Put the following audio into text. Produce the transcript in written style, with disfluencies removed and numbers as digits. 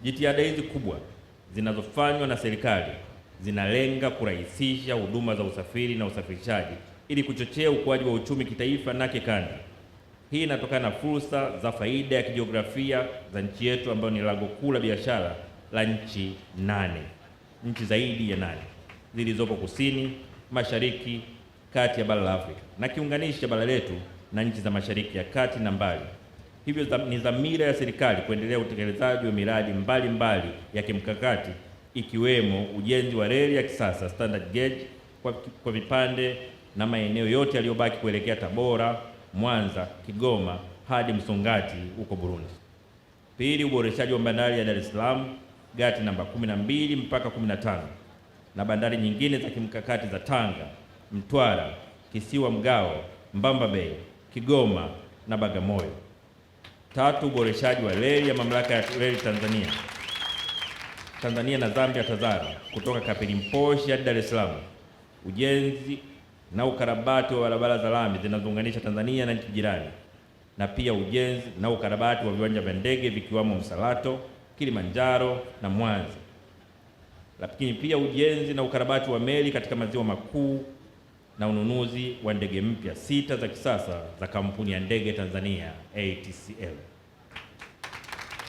Jitihada hizi kubwa zinazofanywa na serikali zinalenga kurahisisha huduma za usafiri na usafirishaji ili kuchochea ukuaji wa uchumi kitaifa na kikanda. Hii inatokana na fursa za faida ya kijiografia za nchi yetu ambayo ni lango kuu la biashara la nchi zaidi ya 8 zilizopo kusini, mashariki, kati ya bara la Afrika na kiunganishi cha bara letu na nchi za Mashariki ya Kati na mbali. Hivyo ni dhamira ya serikali kuendelea utekelezaji wa miradi mbalimbali ya kimkakati ikiwemo ujenzi wa reli ya kisasa standard gauge kwa vipande na maeneo yote yaliyobaki kuelekea Tabora, Mwanza, Kigoma hadi Msongati huko Burundi. Pili, uboreshaji wa bandari ya Dar es Salaam gati namba 12 mpaka 15 na bandari nyingine za kimkakati za Tanga, Mtwara, Kisiwa Mgao, Mbamba Bay, Kigoma na Bagamoyo. Tatu, uboreshaji wa reli ya mamlaka ya reli Tanzania na Zambia TAZARA kutoka Kapirimposhi hadi Dar es Salaam. Ujenzi na ukarabati wa barabara za lami zinazounganisha Tanzania na nchi jirani, na pia ujenzi na ukarabati wa viwanja vya ndege vikiwamo Msalato, Kilimanjaro na Mwanza. Lakini pia ujenzi na ukarabati wa meli katika maziwa makuu na ununuzi wa ndege mpya 6 za kisasa za kampuni ya ndege Tanzania ATCL.